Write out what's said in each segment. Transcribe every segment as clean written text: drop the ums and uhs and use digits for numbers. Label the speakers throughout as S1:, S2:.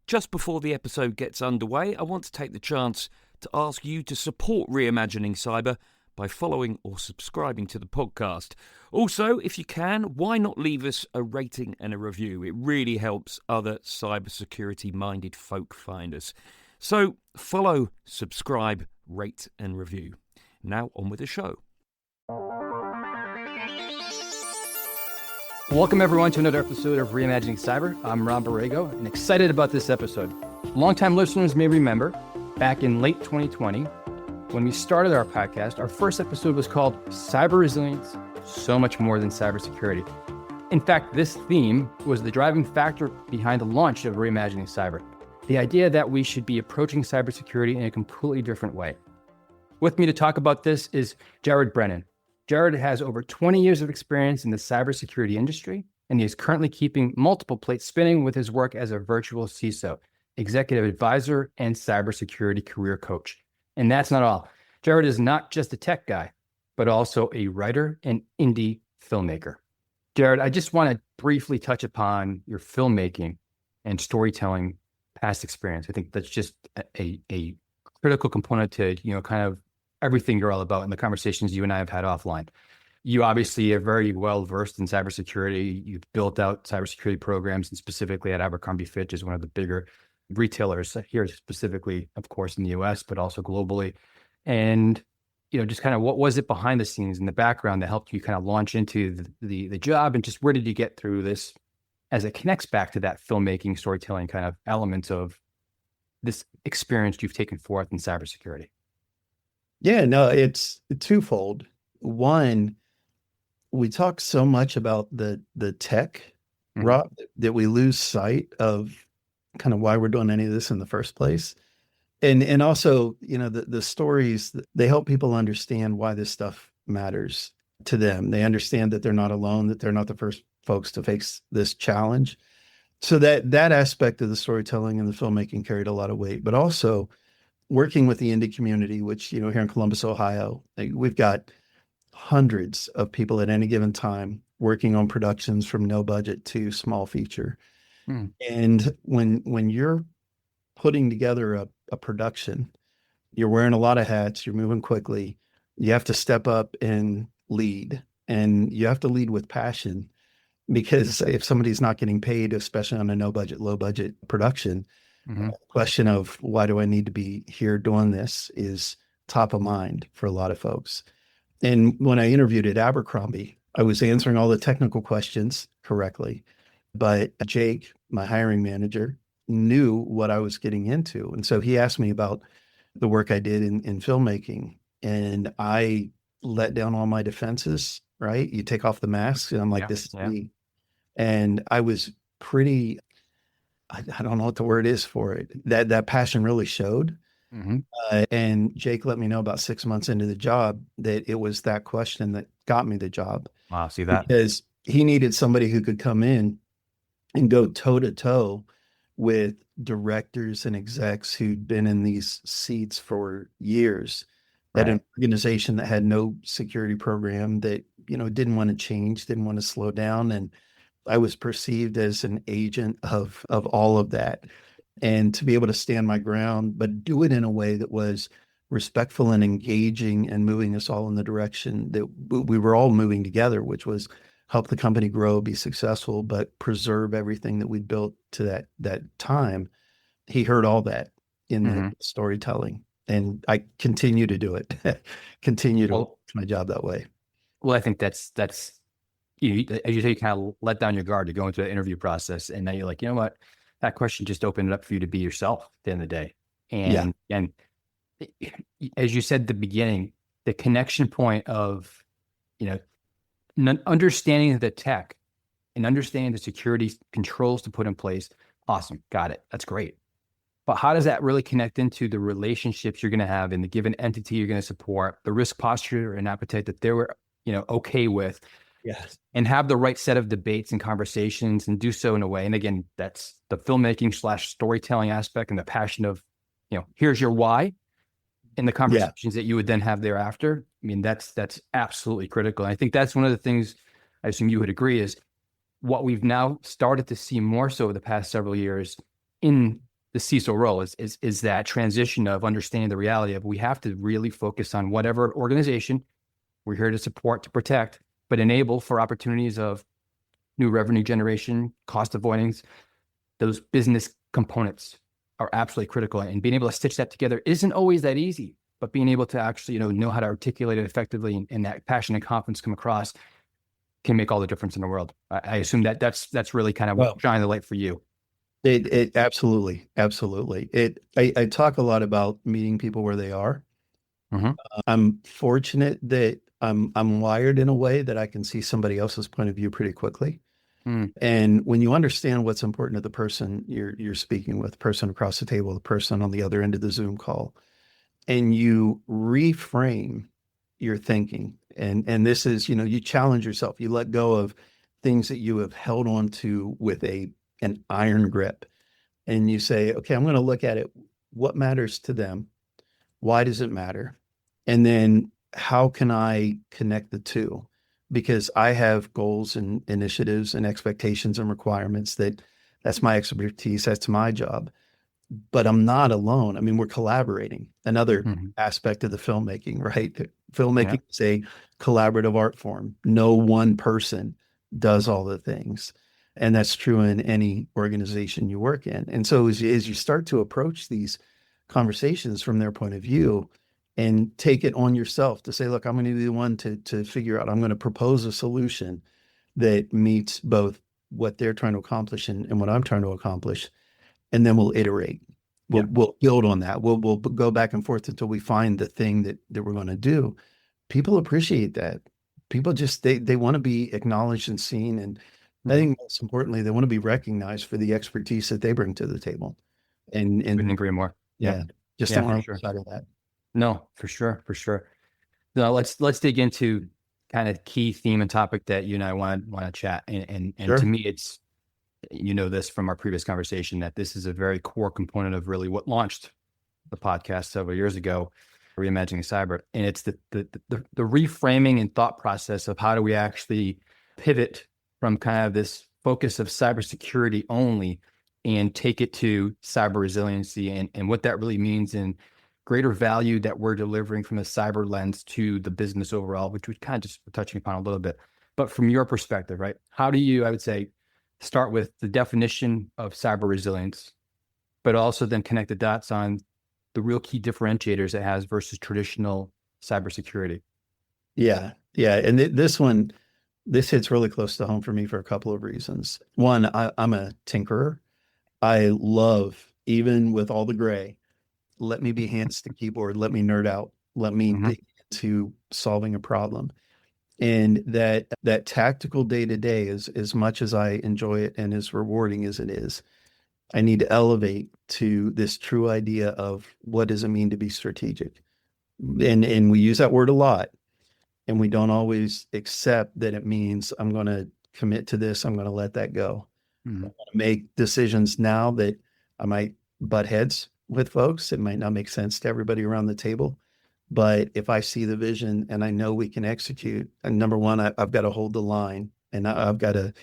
S1: Just before the episode gets underway, I want to take the chance to ask you to support Reimagining Cyber by following or subscribing to the podcast. Also, if you can, why not leave us a rating and a review? It really helps other cybersecurity-minded folk find us. So follow, subscribe, rate and review. Now on with the show.
S2: Welcome everyone to another episode of Reimagining Cyber. I'm Rob Aragao and excited about this episode. Longtime listeners may remember back in late 2020, when we started our podcast, our first episode was called Cyber Resilience, So Much More Than Cybersecurity. In fact, this theme was the driving factor behind the launch of Reimagining Cyber, the idea that we should be approaching cybersecurity in a completely different way. With me to talk about this is Jerod Brennen. Jerod has over 20 years of experience in the cybersecurity industry, and he is currently keeping multiple plates spinning with his work as a virtual CISO, executive advisor, and cybersecurity career coach. And that's not all. Jerod is not just a tech guy, but also a writer and indie filmmaker. Jerod, I just want to briefly touch upon your filmmaking and storytelling past experience. I think that's just a critical component to, kind of everything you're all about in the conversations you and I have had offline. You obviously are very well versed in cybersecurity. You've built out cybersecurity programs, and specifically at Abercrombie Fitch is one of the bigger retailers here, specifically, of course, in the US, but also globally. And, just kind of what was it behind the scenes in the background that helped you kind of launch into the job, and just where did you get through this as it connects back to that filmmaking, storytelling kind of elements of this experience you've taken forth in cybersecurity?
S3: Yeah, no, it's twofold. One, we talk so much about the tech, Rob, that we lose sight of kind of why we're doing any of this in the first place. And also, the stories, they help people understand why this stuff matters to them. They understand that they're not alone, that they're not the first folks to face this challenge. So that aspect of the storytelling and the filmmaking carried a lot of weight, but also working with the indie community, which, here in Columbus, Ohio, we've got hundreds of people at any given time working on productions from no budget to small feature. And when you're putting together a production, you're wearing a lot of hats, you're moving quickly, you have to step up and lead, and you have to lead with passion, because if somebody's not getting paid, especially on a no budget, low budget production, the question of why do I need to be here doing this is top of mind for a lot of folks. And when I interviewed at Abercrombie, I was answering all the technical questions correctly, but Jake, my hiring manager, knew what I was getting into. And so he asked me about the work I did in filmmaking, and I let down all my defenses, right? You take off the mask and I'm like, this is me. And I was pretty, I don't know what the word is for it. That passion really showed. And Jake let me know about 6 months into the job that it was that question that got me the job.
S2: Wow, see that?
S3: Because he needed somebody who could come in and go toe to toe with directors and execs who'd been in these seats for years, at an organization that had no security program, that, didn't want to change, didn't want to slow down. And I was perceived as an agent of all of that, and to be able to stand my ground, but do it in a way that was respectful and engaging and moving us all in the direction that we were all moving together, which was help the company grow, be successful, but preserve everything that we built to that time. He heard all that in the storytelling, and I continue to do it, continue to do my job that way.
S2: Well, I think that's as you say, you kind of let down your guard to go into the interview process. And now you're like, you know what? That question just opened it up for you to be yourself at the end of the day. And as you said at the beginning, the connection point of, understanding the tech and understanding the security controls to put in place. Awesome. Got it. That's great. But how does that really connect into the relationships you're going to have in the given entity you're going to support, the risk posture and appetite that they were, okay with?
S3: Yes.
S2: And have the right set of debates and conversations, and do so in a way. And again, that's the filmmaking / storytelling aspect, and the passion of, here's your why, and the conversations that you would then have thereafter. I mean, that's absolutely critical. And I think that's one of the things I assume you would agree is what we've now started to see more so the past several years in the CISO role is that transition of understanding the reality of we have to really focus on whatever organization we're here to support, to protect, but enable for opportunities of new revenue generation, cost avoidance. Those business components are absolutely critical, and being able to stitch that together isn't always that easy, but being able to actually, know how to articulate it effectively and that passion and confidence come across can make all the difference in the world. I assume that's really kind of what shining the light for you.
S3: It absolutely. I talk a lot about meeting people where they are.
S2: Mm-hmm.
S3: I'm fortunate that I'm wired in a way that I can see somebody else's point of view pretty quickly.
S2: Mm.
S3: And when you understand what's important to the person you're speaking with, the person across the table, the person on the other end of the Zoom call, and you reframe your thinking, and this is, you challenge yourself, you let go of things that you have held on to with an iron grip, and you say, okay, I'm going to look at it. What matters to them? Why does it matter? And then how can I connect the two? Because I have goals and initiatives and expectations and requirements that's my expertise. That's my job, but I'm not alone. I mean, we're collaborating. Another aspect of the filmmaking, right? Filmmaking is a collaborative art form. No one person does all the things. And that's true in any organization you work in. And so as you start to approach these conversations from their point of view and take it on yourself to say, look, I'm going to be the one to figure out, I'm going to propose a solution that meets both what they're trying to accomplish and what I'm trying to accomplish. And then we'll iterate. We'll build on that. We'll go back and forth until we find the thing that we're going to do. People appreciate that. People just, they want to be acknowledged and seen. And I think most importantly, they want to be recognized for the expertise that they bring to the table. And
S2: couldn't agree more.
S3: Just don't want to lose sight of that.
S2: No, for sure. Now let's dig into kind of key theme and topic that you and I want to chat. And
S3: Sure.
S2: To me, it's, this from our previous conversation, that this is a very core component of really what launched the podcast several years ago, Reimagining Cyber. And it's the reframing and thought process of how do we actually pivot from kind of this focus of cybersecurity only and take it to cyber resiliency and what that really means in greater value that we're delivering from a cyber lens to the business overall, which we kind of just were touching upon a little bit. But from your perspective, right, how do you, I would say, start with the definition of cyber resilience, but also then connect the dots on the real key differentiators it has versus traditional cybersecurity?
S3: Yeah. And this hits really close to home for me for a couple of reasons. One, I'm a tinkerer. I love, even with all the gray, let me be hands to keyboard, let me nerd out, let me dig into solving a problem. And that tactical day-to-day is, as much as I enjoy it and as rewarding as it is, I need to elevate to this true idea of what does it mean to be strategic. And we use that word a lot, and we don't always accept that it means I'm going to commit to this, I'm going to let that go. I want to make decisions now that I might butt heads with folks. It might not make sense to everybody around the table. But if I see the vision and I know we can execute, and number one, I've got to hold the line, and I've got to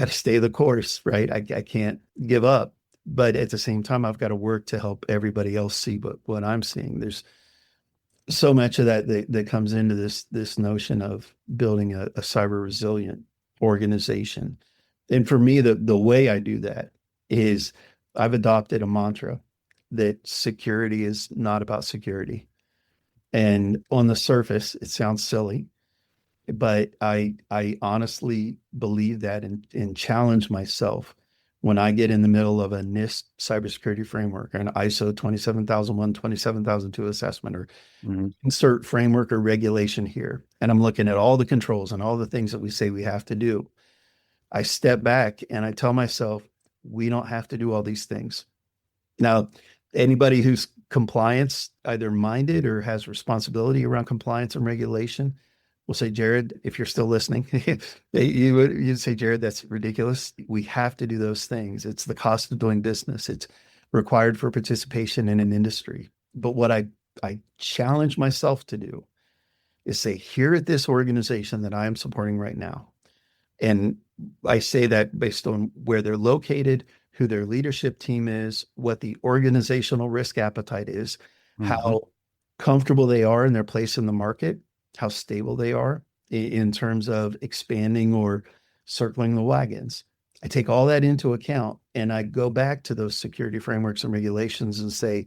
S3: stay the course, right? I can't give up. But at the same time, I've got to work to help everybody else see what I'm seeing. There's so much of that comes into this notion of building a cyber resilient organization. And for me, the way I do that is I've adopted a mantra that security is not about security. And on the surface, it sounds silly, but I honestly believe that and challenge myself when I get in the middle of a NIST cybersecurity framework or an ISO 27001, 27002 assessment, or insert framework or regulation here. And I'm looking at all the controls and all the things that we say we have to do. I step back and I tell myself, we don't have to do all these things. Now, anybody who's compliance either minded or has responsibility around compliance and regulation will say, Jerod, if you're still listening, you'd say, Jerod, that's ridiculous. We have to do those things. It's the cost of doing business. It's required for participation in an industry. But what I challenge myself to do is say, here at this organization that I am supporting right now, and I say that based on where they're located, who their leadership team is, what the organizational risk appetite is, how comfortable they are in their place in the market, how stable they are in terms of expanding or circling the wagons. I take all that into account and I go back to those security frameworks and regulations and say,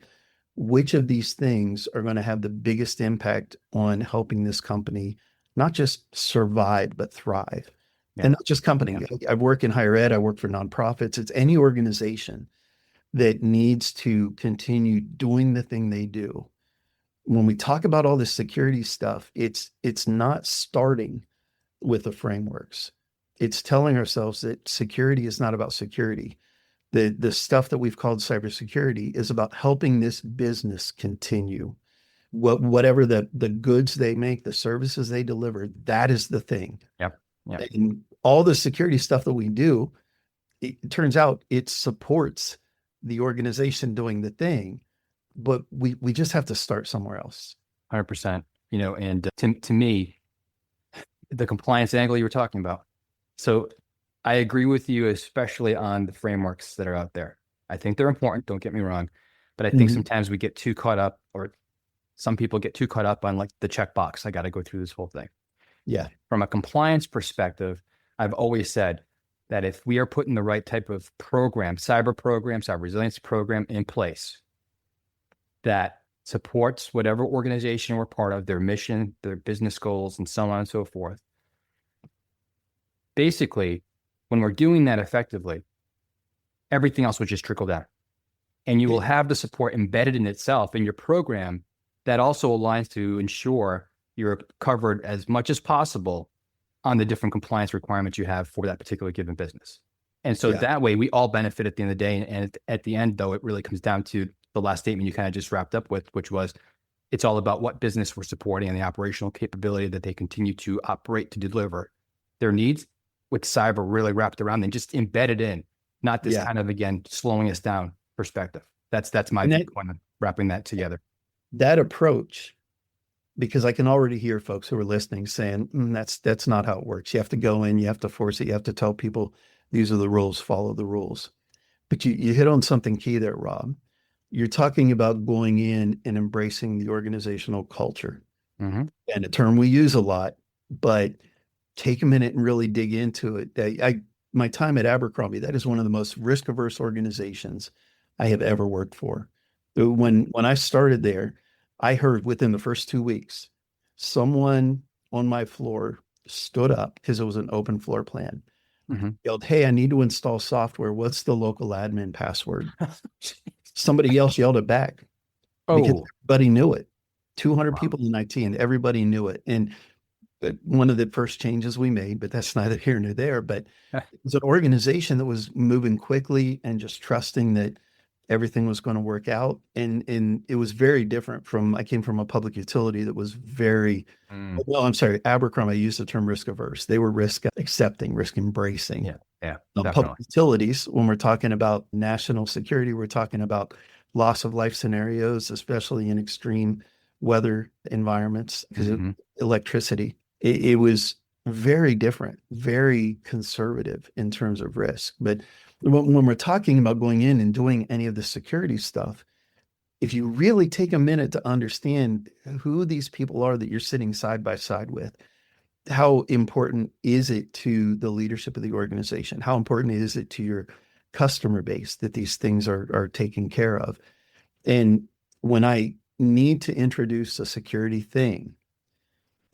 S3: which of these things are going to have the biggest impact on helping this company not just survive, but thrive? And not just company. I work in higher ed, I work for nonprofits. It's any organization that needs to continue doing the thing they do. When we talk about all this security stuff, it's not starting with the frameworks. It's telling ourselves that security is not about security. The stuff that we've called cybersecurity is about helping this business continue. Whatever the goods they make, the services they deliver, that is the thing.
S2: Yep.
S3: And all the security stuff that we do, it turns out it supports the organization doing the thing, but we just have to start somewhere else.
S2: 100%. And to me, the compliance angle you were talking about. So I agree with you, especially on the frameworks that are out there. I think they're important, don't get me wrong, but I think sometimes we get too caught up, or some people get too caught up on like the checkbox. I got to go through this whole thing.
S3: Yeah.
S2: From a compliance perspective, I've always said that if we are putting the right type of program, cyber resilience program in place that supports whatever organization we're part of, their mission, their business goals, and so on and so forth. Basically, when we're doing that effectively, everything else will just trickle down. And you will have the support embedded in itself in your program that also aligns to ensure you're covered as much as possible on the different compliance requirements you have for that particular given business. And so that way we all benefit at the end of the day. And at the end, though, it really comes down to the last statement you kind of just wrapped up with, which was it's all about what business we're supporting and the operational capability that they continue to operate to deliver their needs, with cyber really wrapped around and just embedded in, not this kind of, again, slowing us down perspective. That's my point of wrapping that together.
S3: That approach, because I can already hear folks who are listening saying, that's not how it works. You have to go in, you have to force it, you have to tell people these are the rules, follow the rules. But you hit on something key there, Rob. You're talking about going in and embracing the organizational culture. And a term we use a lot, but take a minute and really dig into it. My time at Abercrombie, that is one of the most risk-averse organizations I have ever worked for. When I started there, I heard within the first 2 weeks, someone on my floor stood up because it was an open floor plan, yelled, "Hey, I need to install software. What's the local admin password?" Somebody else yelled it back because everybody knew it. 200 people in IT and everybody knew it. And one of the first changes we made, but that's neither here nor there, but it was an organization that was moving quickly and just trusting that everything was going to work out. And it was very different I came from a public utility that was very, Abercrombie, I used the term risk averse. They were risk accepting, risk embracing.
S2: Definitely.
S3: Public utilities, when we're talking about national security, we're talking about loss of life scenarios, especially in extreme weather environments, because of electricity. It was very different, very conservative in terms of risk. But when we're talking about going in and doing any of the security stuff, if you really take a minute to understand who these people are that you're sitting side by side with, how important is it to the leadership of the organization? How important is it to your customer base that these things are taken care of? And when I need to introduce a security thing,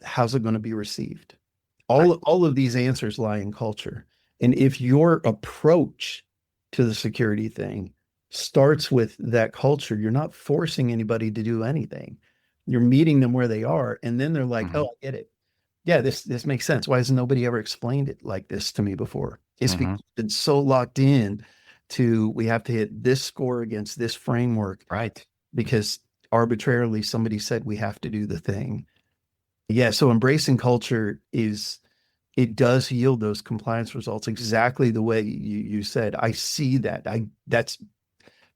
S3: how's it going to be received? All of these answers lie in culture. And if your approach to the security thing starts with that culture, you're not forcing anybody to do anything. You're meeting them where they are. And then they're like, oh, I get it. Yeah, this makes sense. Why has nobody ever explained it like this to me before? It's because it's been so locked in to, we have to hit this score against this framework.
S2: Right.
S3: Because arbitrarily somebody said we have to do the thing. Yeah. So embracing culture it does yield those compliance results exactly the way you said. I see that. That's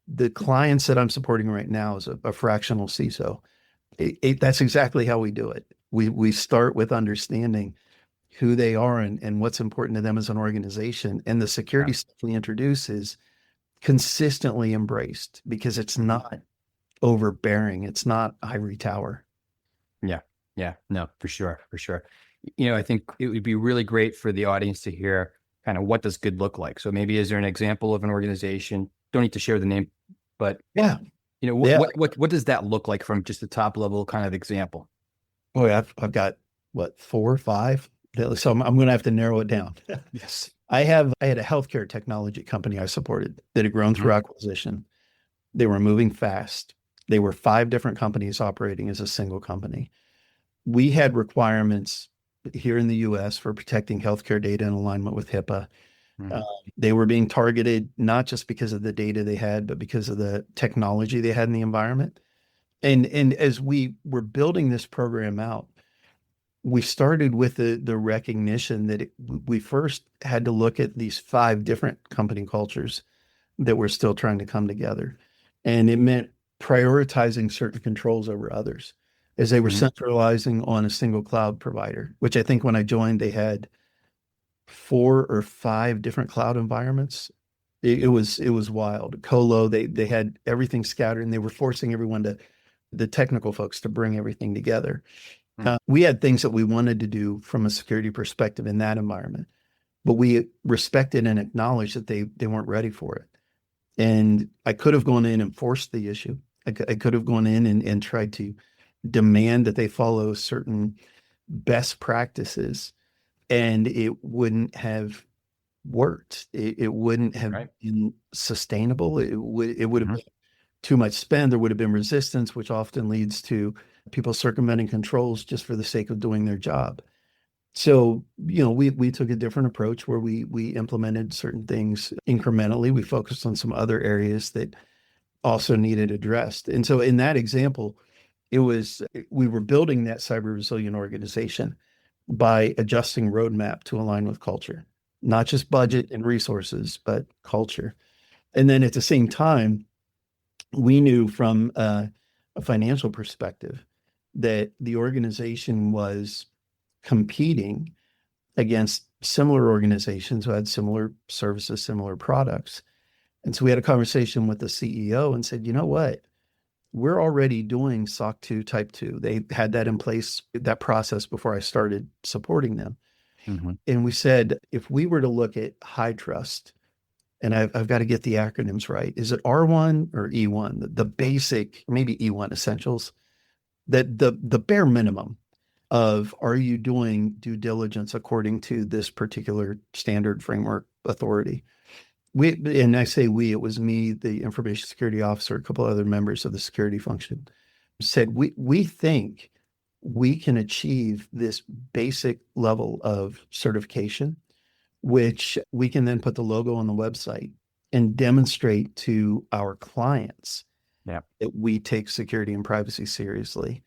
S3: the clients that I'm supporting right now is a fractional CISO. That's exactly how we do it. We start with understanding who they are and what's important to them as an organization. And the security stuff we introduce is consistently embraced because it's not overbearing. It's not ivory tower.
S2: Yeah. Yeah. No, for sure. For sure. I think it would be really great for the audience to hear kind of what does good look like. So maybe is there an example of an organization? Don't need to share the name, but
S3: Yeah. Yeah.
S2: what does that look like from just a top level kind of example?
S3: Boy, I've got what, 4 or 5. So I'm going to have to narrow it down.
S2: Yes.
S3: I had a healthcare technology company I supported that had grown through acquisition. They were moving fast. They were 5 different companies operating as a single company. We had requirements here in the US for protecting healthcare data in alignment with HIPAA. They were being targeted not just because of the data they had, but because of the technology they had in the environment. And as we were building this program out, we started with the recognition that we first had to look at these 5 different company cultures that were still trying to come together. And it meant prioritizing certain controls over others as they were centralizing on a single cloud provider, which I think when I joined, they had 4 or 5 different cloud environments. It was wild. Colo, they had everything scattered, and they were forcing the technical folks to bring everything together. We had things that we wanted to do from a security perspective in that environment, but we respected and acknowledged that they weren't ready for it. And I could have gone in and forced the issue. I could have gone in and tried to demand that they follow certain best practices, and it wouldn't have worked. It wouldn't have been sustainable. It would have been too much spend. There would have been resistance, which often leads to people circumventing controls just for the sake of doing their job. So, we took a different approach where we implemented certain things incrementally. We focused on some other areas that also needed addressed. And so in that example, we were building that cyber resilient organization by adjusting roadmap to align with culture, not just budget and resources, but culture. And then at the same time, we knew from a financial perspective that the organization was competing against similar organizations who had similar services, similar products. And so we had a conversation with the CEO and said, you know what? We're already doing SOC 2 Type 2. They had that in place, that process, before I started supporting them. And we said, if we were to look at high trust, and I've got to get the acronyms right. Is it R1 or E1? The basic, maybe E1 essentials, that the bare minimum of, are you doing due diligence according to this particular standard framework authority? And I say we, it was me, the information security officer, a couple other members of the security function, said, we think we can achieve this basic level of certification, which we can then put the logo on the website and demonstrate to our clients that we take security and privacy seriously.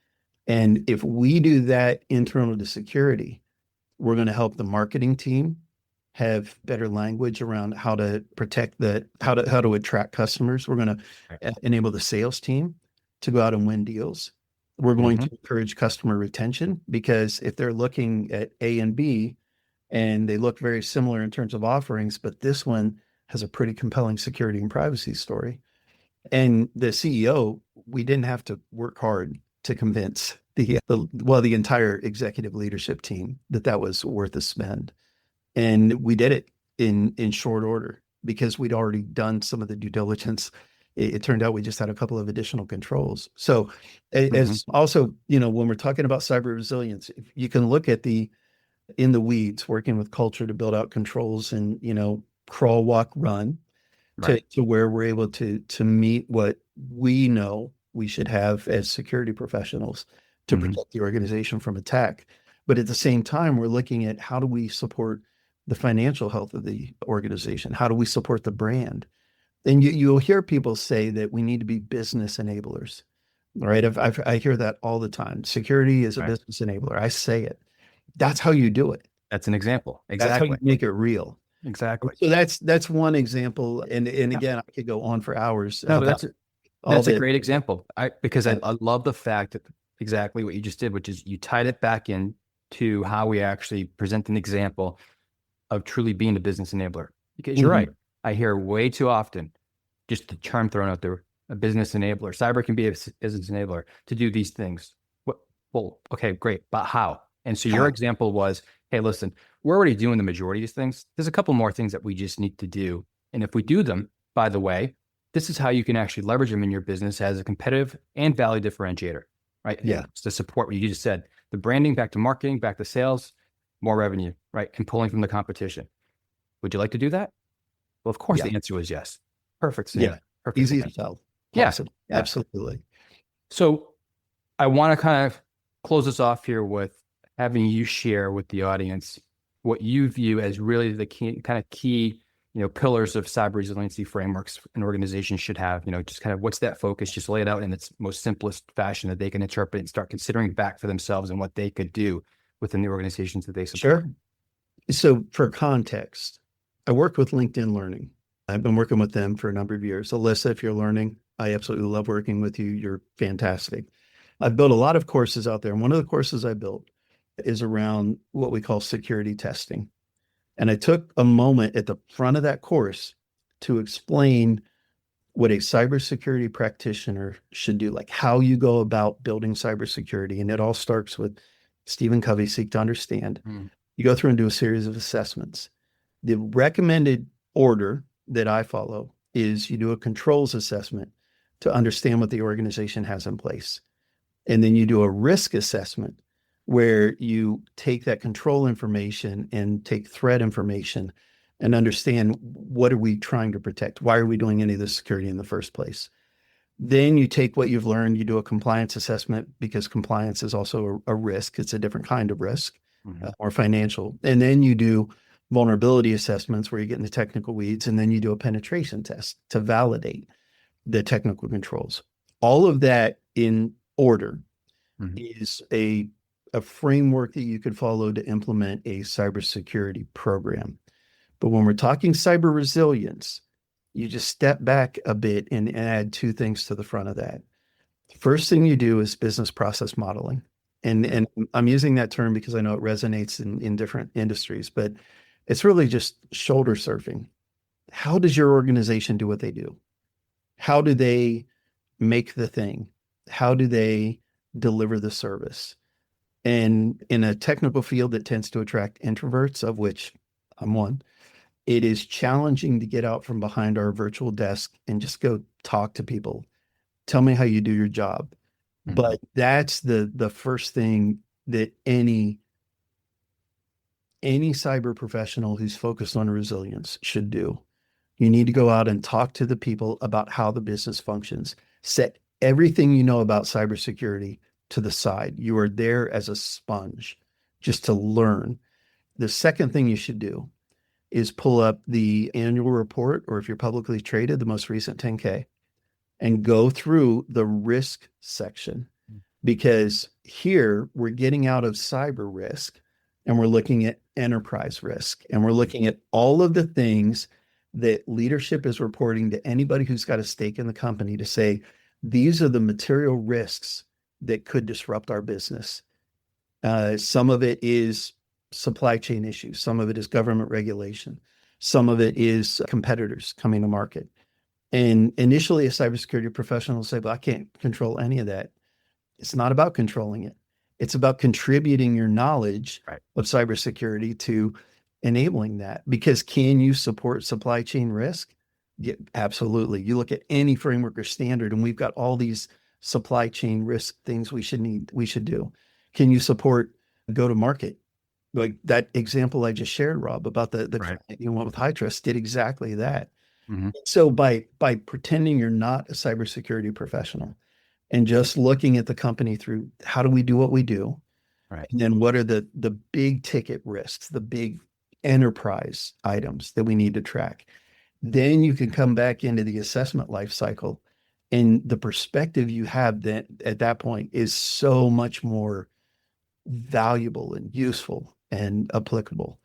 S3: And if we do that internal to security, we're going to help the marketing team have better language around how to protect how to attract customers. We're going to enable the sales team to go out and win deals. We're going to encourage customer retention, because if they're looking at A and B and they look very similar in terms of offerings, but this one has a pretty compelling security and privacy story. And the CEO, we didn't have to work hard to convince the entire executive leadership team that was worth a spend. And we did it in short order because we'd already done some of the due diligence. It turned out we just had a couple of additional controls. So as also, when we're talking about cyber resilience, if you can look at in the weeds, working with culture to build out controls and, crawl, walk, run to where we're able to meet what we know we should have as security professionals to protect the organization from attack. But at the same time, we're looking at, how do we support the financial health of the organization? How do we support the brand? And you'll hear people say that we need to be business enablers, right? I hear that all the time. Security is a business enabler. I say it. That's how you do it.
S2: That's an example. Exactly.
S3: That's how you make it real.
S2: Exactly.
S3: So that's one example. And again, I could go on for hours.
S2: No, that's a great example. Because I love the fact that exactly what you just did, which is you tied it back in to how we actually present an example of truly being a business enabler. Because you're right. I hear way too often, just the term thrown out there, a business enabler. Cyber can be a business enabler to do these things. Well, okay, great, but how? And so your example was, hey, listen, we're already doing the majority of these things. There's a couple more things that we just need to do. And if we do them, by the way, this is how you can actually leverage them in your business as a competitive and value differentiator, right?
S3: Yeah.
S2: It's to support what you just said, the branding back to marketing, back to sales, more revenue, right? And pulling from the competition. Would you like to do that? Well, of course, the answer was yes. Perfect.
S3: Yeah.
S2: Perfect.
S3: Easy to tell.
S2: Yeah.
S3: Awesome. Absolutely.
S2: So I want to kind of close this off here with having you share with the audience what you view as really the key, pillars of cyber resiliency frameworks an organization should have, just kind of what's that focus, just lay it out in its most simplest fashion that they can interpret and start considering back for themselves and what they could do within the organizations that they support.
S3: Sure. So for context, I worked with LinkedIn Learning. I've been working with them for a number of years. Alyssa, if you're learning, I absolutely love working with you. You're fantastic. I've built a lot of courses out there. And one of the courses I built is around what we call security testing. And I took a moment at the front of that course to explain what a cybersecurity practitioner should do, like how you go about building cybersecurity. And it all starts with Stephen Covey, Seek to Understand. You go through and do a series of assessments. The recommended order that I follow is you do a controls assessment to understand what the organization has in place. And then you do a risk assessment where you take that control information and take threat information and understand what are we trying to protect? Why are we doing any of this security in the first place? Then you take what you've learned, you do a compliance assessment because compliance is also a risk. It's a different kind of risk or financial. And then you do vulnerability assessments where you get into technical weeds, and then you do a penetration test to validate the technical controls. All of that in order is a framework that you could follow to implement a cybersecurity program. But when we're talking cyber resilience, you just step back a bit and add two things to the front of that. First thing you do is business process modeling. And I'm using that term because I know it resonates in different industries, but it's really just shoulder surfing. How does your organization do what they do? How do they make the thing? How do they deliver the service? And in a technical field that tends to attract introverts, of which I'm one, it is challenging to get out from behind our virtual desk and just go talk to people. Tell me how you do your job. But that's the first thing that any cyber professional who's focused on resilience should do. You need to go out and talk to the people about how the business functions. Set everything you know about cybersecurity to the side. You are there as a sponge just to learn. The second thing you should do is pull up the annual report, or if you're publicly traded, the most recent 10K, and go through the risk section, because here we're getting out of cyber risk and we're looking at enterprise risk, and we're looking at all of the things that leadership is reporting to anybody who's got a stake in the company to say, these are the material risks that could disrupt our business. Some of it is supply chain issues. Some of it is government regulation. Some of it is competitors coming to market. And initially, a cybersecurity professional will say, well, I can't control any of that. It's not about controlling it. It's about contributing your knowledge of cybersecurity to enabling that. Because can you support supply chain risk? Yeah, absolutely. You look at any framework or standard, and we've got all these supply chain risk things we should do. Can you support go to market? Like that example I just shared, Rob, about the client you went with High Trust did exactly that. So by pretending you're not a cybersecurity professional and just looking at the company through how do we do what we do, and then what are the big ticket risks, the big enterprise items that we need to track, then you can come back into the assessment life cycle, and the perspective you have then at that point is so much more valuable and useful and applicable.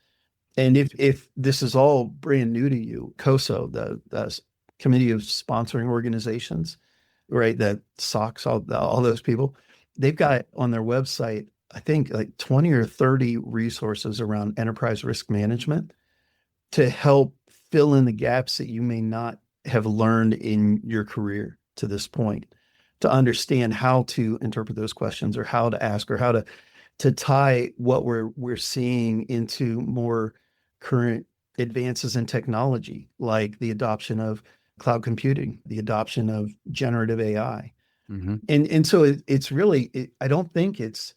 S3: And if this is all brand new to you, COSO, the Committee of Sponsoring Organizations, right, that SOX, all those people, they've got on their website, I think like 20 or 30 resources around enterprise risk management to help fill in the gaps that you may not have learned in your career to this point to understand how to interpret those questions, or how to ask, or how to tie what we're seeing into more current advances in technology, like the adoption of cloud computing, the adoption of generative AI.
S2: Mm-hmm.
S3: And so it's really, I don't think it's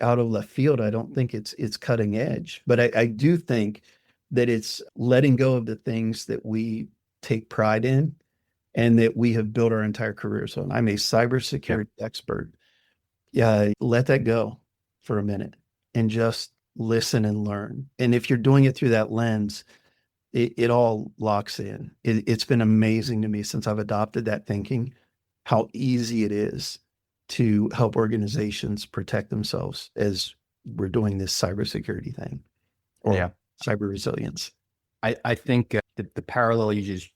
S3: out of left field. I don't think it's cutting edge, but I do think that it's letting go of the things that we take pride in and that we have built our entire careers on. I'm a cybersecurity expert. Yeah, let that go for a minute and just listen and learn. And if you're doing it through that lens, it all locks in. It's been amazing to me since I've adopted that thinking, how easy it is to help organizations protect themselves as we're doing this cybersecurity thing, or cyber resilience.
S2: I think the parallel you just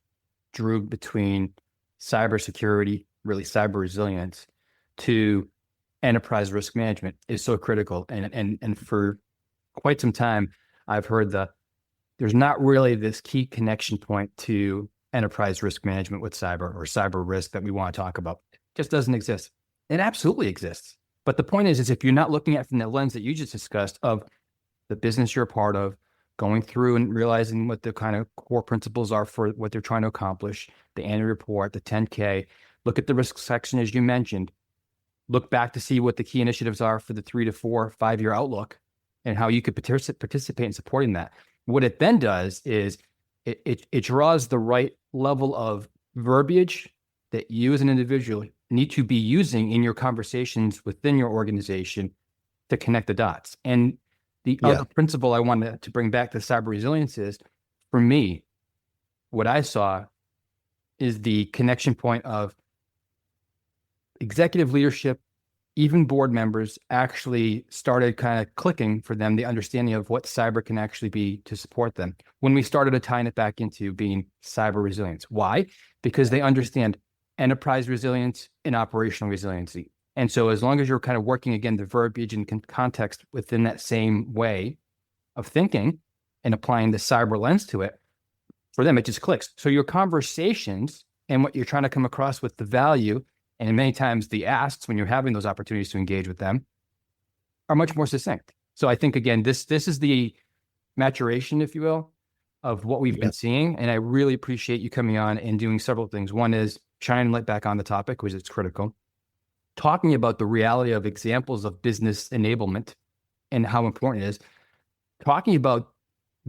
S2: drew between cybersecurity, really cyber resilience, to enterprise risk management is so critical. And for quite some time, I've heard there's not really this key connection point to enterprise risk management with cyber, or cyber risk that we want to talk about. It just doesn't exist. It absolutely exists. But the point is if you're not looking at it from the lens that you just discussed of the business you're a part of, going through and realizing what the kind of core principles are for what they're trying to accomplish, the annual report, the 10K, look at the risk section, as you mentioned, look back to see what the key initiatives are for the 3 to 4, 5-year outlook and how you could participate in supporting that. What it then does is it draws the right level of verbiage that you as an individual need to be using in your conversations within your organization to connect the dots. And the other principle I wanted to bring back to cyber resilience is, for me, what I saw is the connection point of executive leadership, even board members actually started kind of clicking for them, the understanding of what cyber can actually be to support them. When we started tying it back into being cyber resilience. Why? Because they understand enterprise resilience and operational resiliency. And so as long as you're kind of working, again, the verbiage and context within that same way of thinking and applying the cyber lens to it, for them, it just clicks. So your conversations and what you're trying to come across with the value, and many times the asks when you're having those opportunities to engage with them, are much more succinct. So I think, again, this is the maturation, if you will, of what we've been seeing. And I really appreciate you coming on and doing several things. One is shining light back on the topic, because it's critical. Talking about the reality of examples of business enablement and how important it is. Talking about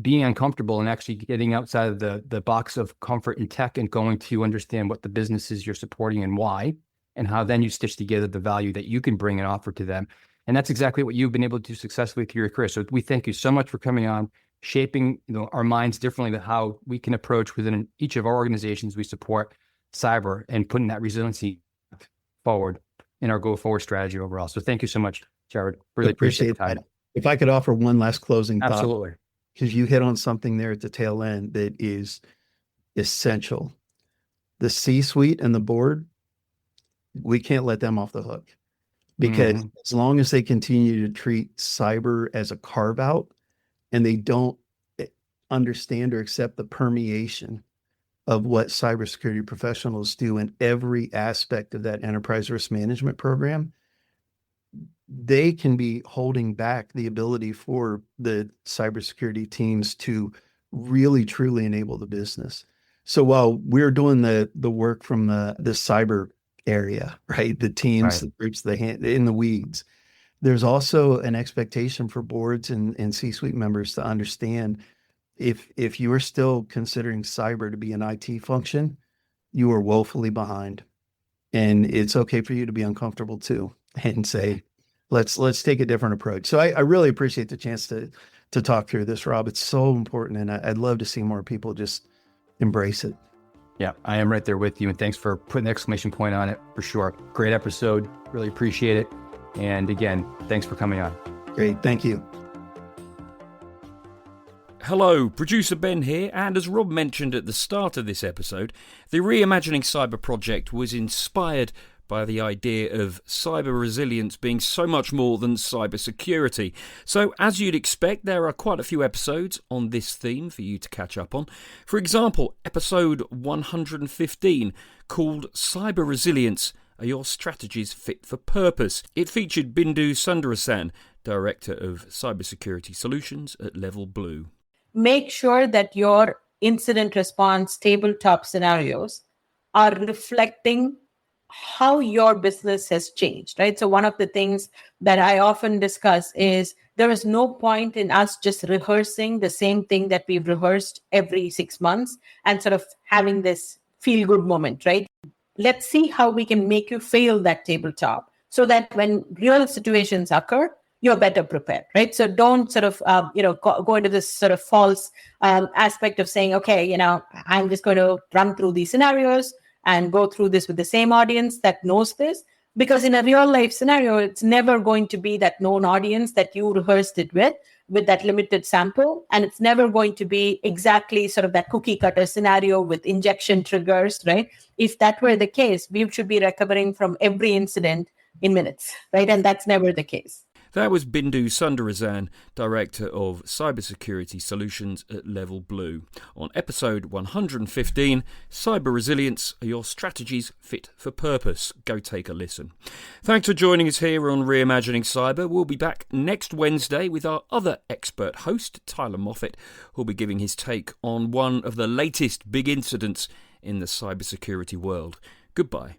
S2: being uncomfortable and actually getting outside of the box of comfort and tech and going to understand what the businesses you're supporting and why, and how then you stitch together the value that you can bring and offer to them. And that's exactly what you've been able to do successfully through your career. So we thank you so much for coming on, shaping our minds differently to how we can approach within each of our organizations we support cyber, and putting that resiliency forward in our go-forward strategy overall. So thank you so much, Jerod. Really appreciate the time.
S3: If I could offer one last closing thought.
S2: Absolutely.
S3: Because you hit on something there at the tail end that is essential. The C-suite and the board, we can't let them off the hook, because as long as they continue to treat cyber as a carve-out and they don't understand or accept the permeation of what cybersecurity professionals do in every aspect of that enterprise risk management program, they can be holding back the ability for the cybersecurity teams to really truly enable the business. So while we're doing the work from the cyber area, right, the teams, the groups, in the weeds, there's also an expectation for boards and C-suite members to understand, if you are still considering cyber to be an IT function, you are woefully behind. And it's okay for you to be uncomfortable too, and say, let's take a different approach. So I really appreciate the chance to talk through this, Rob. It's so important, and I'd love to see more people just embrace it.
S2: Yeah, I am right there with you, and thanks for putting the exclamation point on it, for sure. Great episode. Really appreciate it. And again, thanks for coming on.
S3: Great. Thank you.
S1: Hello, producer Ben here, and as Rob mentioned at the start of this episode, the Reimagining Cyber project was inspired by the idea of cyber resilience being so much more than cybersecurity. So, as you'd expect, there are quite a few episodes on this theme for you to catch up on. For example, episode 115, called Cyber Resilience: Are Your Strategies Fit for Purpose? It featured Bindu Sundaresan, Director of Cybersecurity Solutions at Level Blue.
S4: Make sure that your incident response tabletop scenarios are reflecting how your business has changed, right? So one of the things that I often discuss is there is no point in us just rehearsing the same thing that we've rehearsed every 6 months and sort of having this feel-good moment, right? Let's see how we can make you fail that tabletop so that when real situations occur, you're better prepared, right? So don't sort of, go into this sort of false aspect of saying, okay, I'm just going to run through these scenarios and go through this with the same audience that knows this. Because in a real life scenario, it's never going to be that known audience that you rehearsed it with that limited sample. And it's never going to be exactly sort of that cookie cutter scenario with injection triggers, right? If that were the case, we should be recovering from every incident in minutes, right? And that's never the case.
S1: That was Bindu Sundaresan, Director of Cybersecurity Solutions at Level Blue, on episode 115, Cyber Resilience: Are Your Strategies Fit for Purpose? Go take a listen. Thanks for joining us here on Reimagining Cyber. We'll be back next Wednesday with our other expert host, Tyler Moffat, who'll be giving his take on one of the latest big incidents in the cybersecurity world. Goodbye.